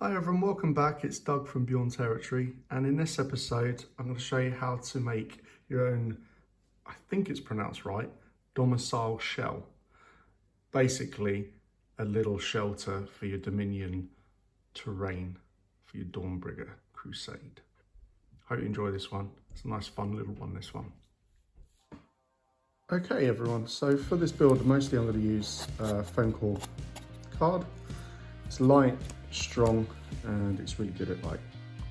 Hi everyone, welcome back. It's Doug from Beyond Territory, and in this episode I'm going to show you how to make your own, I think it's pronounced right, domicile shell. Basically a little shelter for your Dominion terrain for your Dawnbringer Crusade. Hope you enjoy this one. It's a nice fun little one, this one. Okay everyone, so for this build mostly I'm going to use foam core card. It's light, strong, and it's really good at like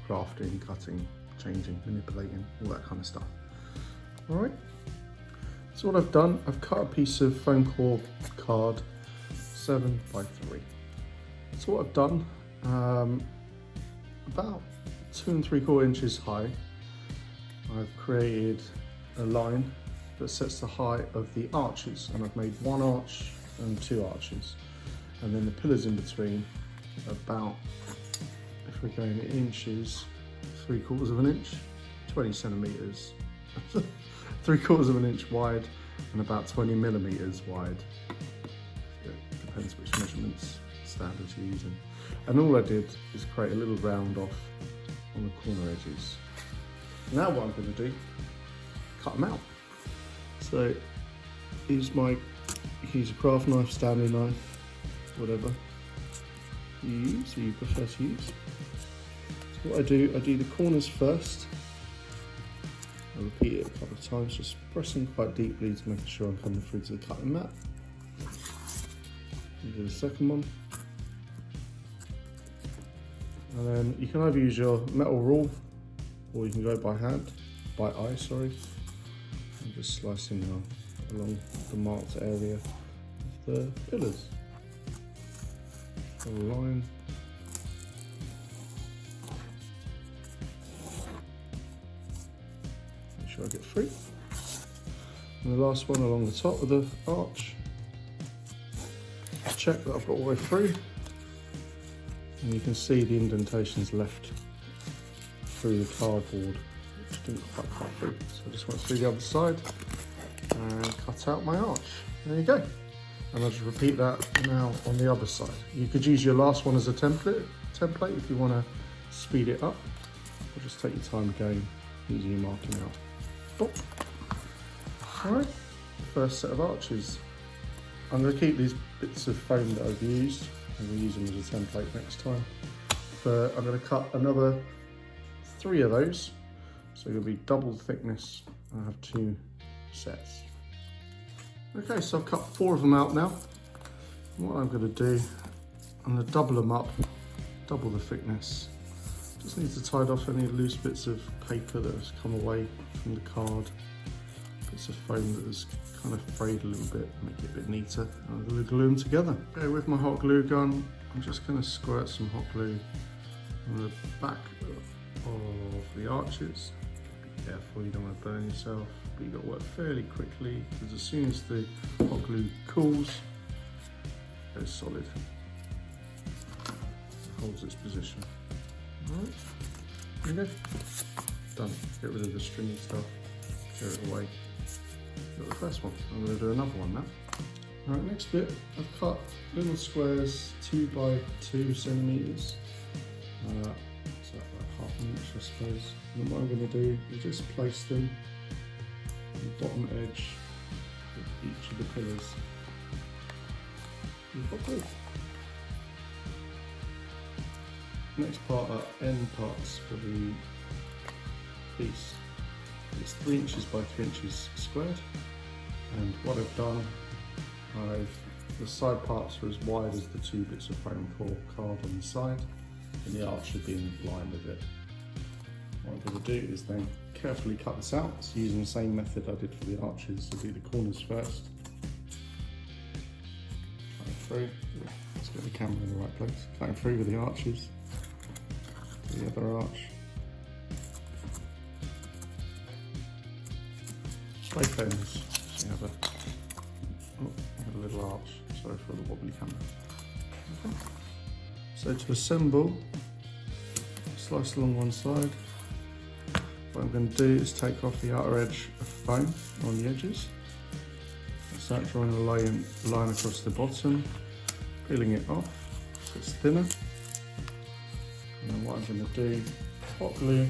crafting, cutting, changing, manipulating, all that kind of stuff. All right, so what I've done, I've cut a piece of foam core card 7 by 3. So what I've done, about 2 3/4 inches high, I've created a line that sets the height of the arches, and I've made 1 arch and 2 arches, and then the pillars in between about, if we're going in inches, 3/4 of an inch, 20 centimeters, 3/4 of an inch wide, and about 20 millimeters wide. It depends which measurements standards you're using. And all I did is create a little round off on the corner edges. Now what I'm going to do, cut them out. So use a craft knife, Stanley knife, whatever you use, or you prefer to use. So what I do the corners first. I repeat it a couple of times, just pressing quite deeply to make sure I'm coming through to the cutting mat. You do the second one. And then you can either use your metal rule, or you can go by hand, by eye, sorry. I'm just slicing along the marked area of the pillars. A line. Make sure I get through. And the last one along the top of the arch. Check that I've got all the way through. And you can see the indentations left through the cardboard, which didn't quite cut through. So I just went through the other side and cut out my arch. There you go. And I'll just repeat that now on the other side. You could use your last one as a template if you want to speed it up, or just take your time going, using your marking out. Boop. All right, first set of arches. I'm going to keep these bits of foam that I've used, and we'll use them as a template next time. But I'm going to cut another 3 of those, so it'll be double thickness. I have 2 sets. Okay, so I've cut 4 of them out now. And what I'm going to do, I'm going to double them up, double the thickness. Just need to tie off any loose bits of paper that has come away from the card, bits of foam that has kind of frayed a little bit, make it a bit neater. And I'm going to glue them together. Okay, with my hot glue gun, I'm just going to squirt some hot glue on the back of the arches. Be careful, you don't want to burn yourself. But you've got to work fairly quickly, because as soon as the hot glue cools, it goes solid. It holds its position. Alright, there you go. Done. Get rid of the stringy stuff, clear it away. Got the first one. I'm going to do another one now. Alright, next bit, I've cut little squares 2 by 2 centimeters. So about ½ an inch, I suppose. And what I'm going to do is just place them on the bottom edge of each of the pillars. You've got both. Next part are end parts for the piece. It's 3 inches by 3 inches squared, and what I've done, the side parts are as wide as the 2 bits of foam core card on the side, and the arch should be in line with it. What I'm going to do is then carefully cut this out, so using the same method I did for the arches. So do the corners first. Cutting through. Let's get the camera in the right place. Cutting through with the arches. The other arch. Both ends. So you have a little arch. Sorry for the wobbly camera. Okay. So to assemble, slice along one side. What I'm going to do is take off the outer edge of foam on the edges. Start drawing a line across the bottom, peeling it off so it's thinner. And then what I'm going to do, hot glue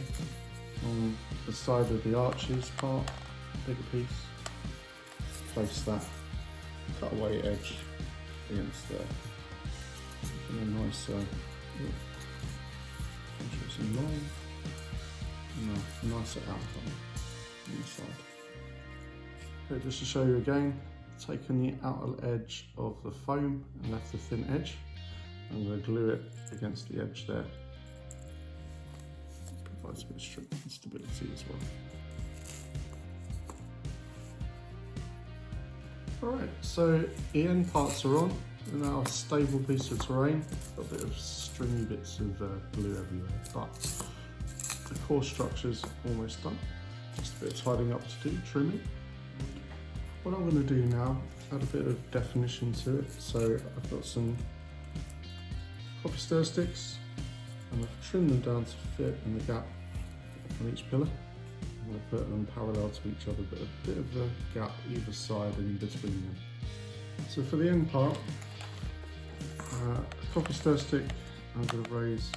on the side of the arches part, bigger piece, place that cutaway edge against there. And a nice, some line, and a nicer outline on the side. Okay, just to show you again, taking the outer edge of the foam and left the thin edge. I'm going to glue it against the edge there. Provides a bit of strength and stability as well. Alright, so the end parts are on. We're now a stable piece of terrain. Got a bit of stringy bits of glue everywhere, but the core structure's almost done. Just a bit of tidying up to do, trimming. What I'm going to do now, add a bit of definition to it. So I've got some copper stir sticks, and I've trimmed them down to fit in the gap on each pillar. I'm going to put them parallel to each other, but a bit of a gap either side and in between them. So for the end part, a copper stir stick, I'm going to raise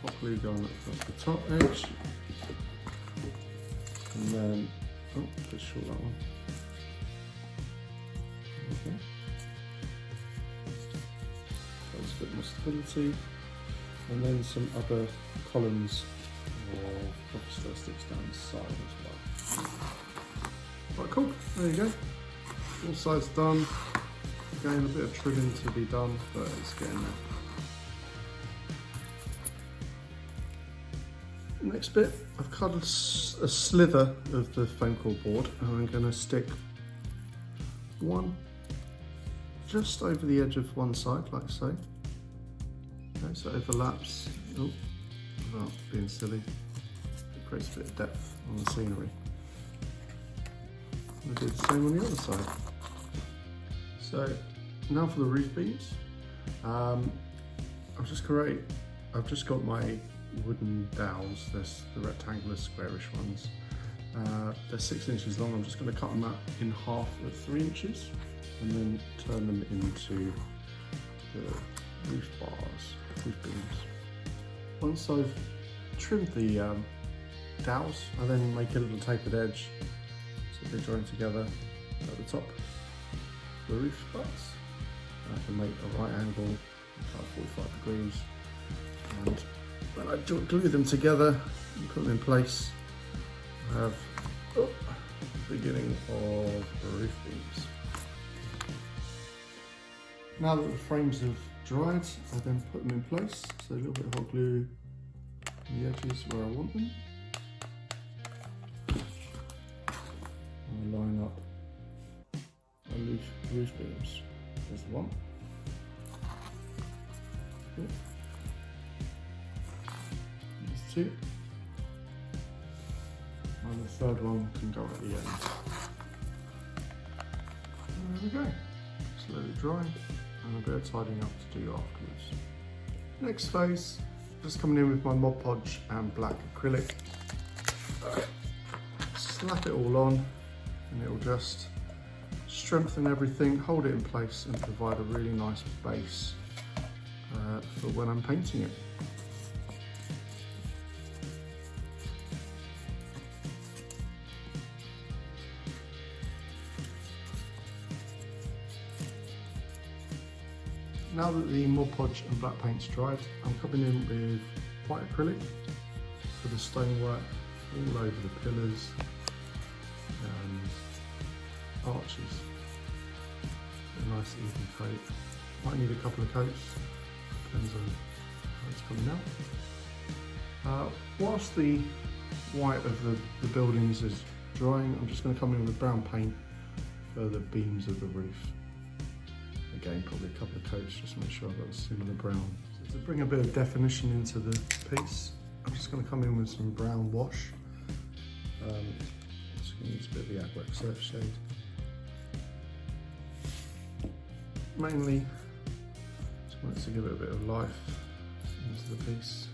hot glue gun across the top edge, and then, oh, a bit short that one. Okay. That's a bit more stability, and then some other columns or copper stir sticks down the side as well. Right, cool. There you go. All sides done. Again, a bit of trimming to be done, but it's getting there. Next bit, I've cut a slither of the foam core board, and I'm going to stick one just over the edge of one side, like so. Okay, so it overlaps, without being silly. It creates a bit of depth on the scenery. I'll do the same on the other side. So now for the roof beams. I've just got my wooden dowels. There's the rectangular squarish ones. They're 6 inches long. I'm just going to cut them out in half at 3 inches and then turn them into the roof bars, roof beams. Once I've trimmed the dowels, I then make a little tapered edge so they join together at the top of the roof bars. I can make a right angle about 45 degrees, and when I glue them together and put them in place, I have the beginning of roof beams. Now that the frames have dried, I then put them in place. So a little bit of hot glue on the edges where I want them. I line up my roof beams. There's one. There's two. And the third one can go at the end. And there we go. Just let it dry, and a bit of tidying up to do afterwards. Next phase, just coming in with my Mod Podge and black acrylic. Slap it all on, and it will just strengthen everything, hold it in place, and provide a really nice base for when I'm painting it. Now that the Mod Podge and black paint's dried, I'm coming in with white acrylic for the stonework all over the pillars and arches. A nice even coat. Might need a couple of coats, depends on how it's coming out. Whilst the white of the buildings is drying, I'm just going to come in with brown paint for the beams of the roof. Again, probably a couple of coats just to make sure I've got a similar brown. So to bring a bit of definition into the piece, I'm just going to come in with some brown wash. Just going to use a bit of the aqua surf shade. Mainly, just wanted to give it a bit of life into the piece.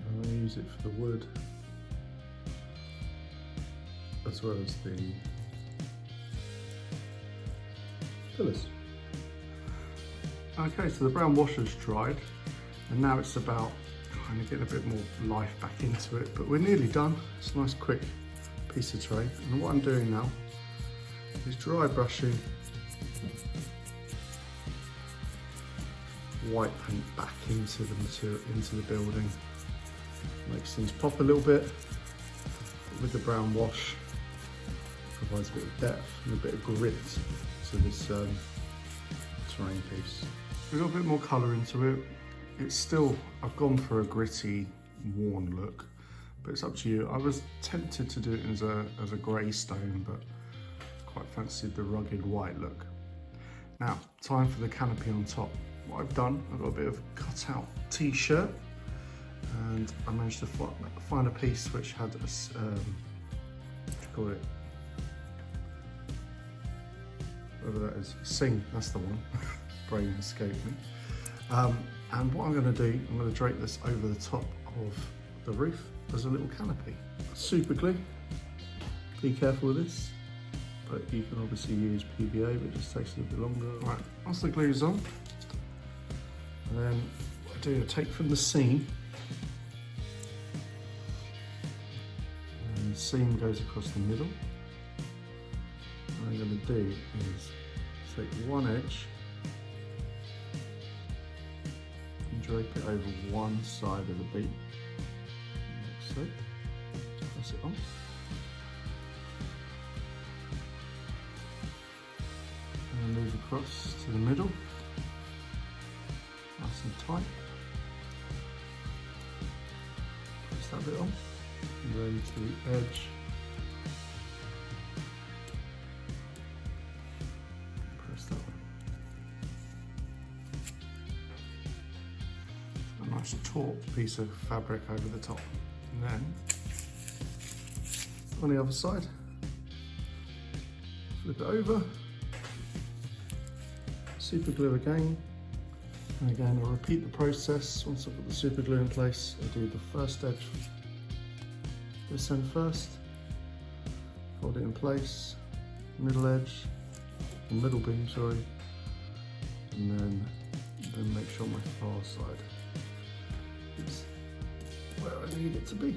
I'm going to use it for the wood, as well as the Okay, so the brown wash has dried, and now it's about kind of getting a bit more life back into it, but we're nearly done. It's a nice quick piece of terrain, and what I'm doing now is dry brushing white paint back into the material, into the building. Makes things pop a little bit. With the brown wash, provides a bit of depth and a bit of grit to this terrain piece. We've got a bit more colour into it. It's still, I've gone for a gritty, worn look, but it's up to you. I was tempted to do it as a grey stone, but quite fancied the rugged white look. Now, time for the canopy on top. What I've done, I've got a bit of cut-out t-shirt, and I managed to find a piece which had a, what do you call it? Whatever that is, sing, that's the one. Brain escaped me. And what I'm going to do, I'm going to drape this over the top of the roof as a little canopy. Super glue. Be careful with this, but you can obviously use PVA, but it just takes a little bit longer. Right, once the glue's on, and then what I do, I take from the seam, and the seam goes across the middle. What I'm going to do is take one edge and drape it over one side of the beam, like so. Press it on. And move across to the middle, nice and tight. Press that bit on, and then to the edge. Press that one. A nice taut piece of fabric over the top. And then, on the other side, flip it over. Super glue again, and again I'll repeat the process. Once I've got the super glue in place, I'll do the first edge, this end first, fold it in place, middle edge, the middle beam, sorry, and then make sure my far side is where I need it to be.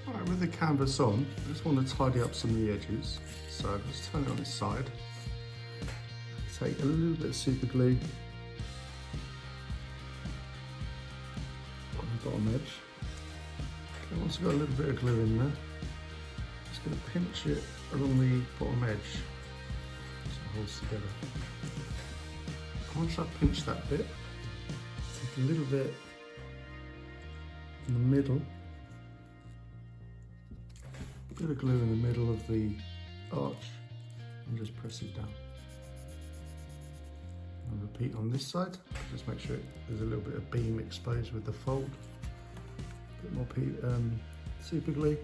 Alright, with the canvas on, I just want to tidy up some of the edges. So let's turn it on its side. Take a little bit of super glue on the bottom edge. Okay, once I've got a little bit of glue in there, I'm just going to pinch it along the bottom edge so it holds together. Once I've pinched that bit, take a little bit in the middle, a bit of glue in the middle of the arch, and just press it down. And repeat on this side, just make sure there's a little bit of beam exposed with the fold. A bit more super glue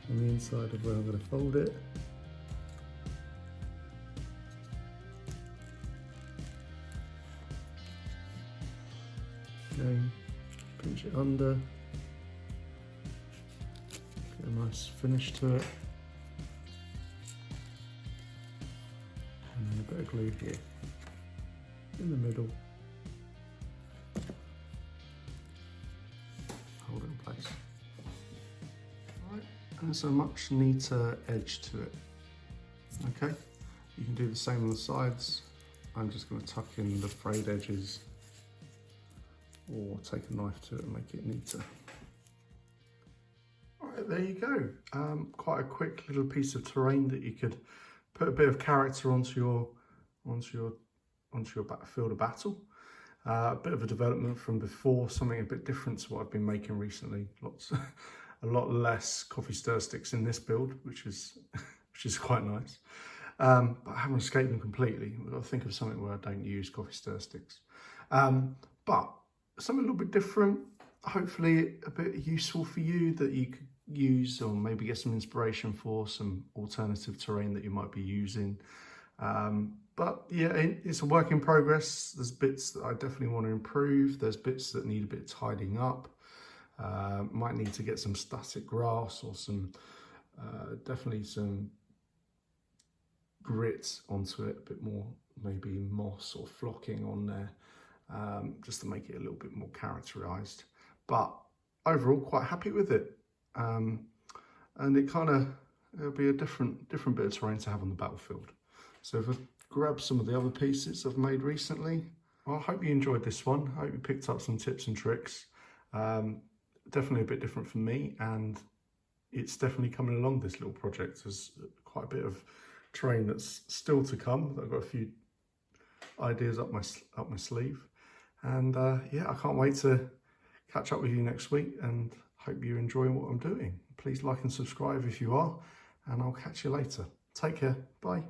on the inside of where I'm going to fold it. Again, pinch it under, get a nice finish to it. And then a bit of glue here in the middle. Hold it in place. Alright, and there's a much neater edge to it. Okay, you can do the same on the sides. I'm just going to tuck in the frayed edges or take a knife to it and make it neater. Alright, there you go. Quite a quick little piece of terrain that you could put a bit of character onto your field of battle. A bit of a development from before, something a bit different to what I've been making recently. A lot less coffee stir sticks in this build, which is quite nice. But I haven't escaped them completely. I've got to think of something where I don't use coffee stir sticks. But something a little bit different, hopefully a bit useful for you that you could use, or maybe get some inspiration for some alternative terrain that you might be using. But yeah, it's a work in progress. There's bits that I definitely want to improve. There's bits that need a bit of tidying up. Might need to get some static grass or some definitely some grit onto it, a bit more maybe moss or flocking on there, just to make it a little bit more characterized. But overall, quite happy with it. And it'll be a different bit of terrain to have on the battlefield. So if I grab some of the other pieces I've made recently, well, I hope you enjoyed this one. I hope you picked up some tips and tricks. Definitely a bit different for me, and it's definitely coming along, this little project. There's quite a bit of terrain that's still to come. I've got a few ideas up my sleeve, and yeah, I can't wait to catch up with you next week, and hope you're enjoying what I'm doing. Please like and subscribe if you are, and I'll catch you later. Take care. Bye.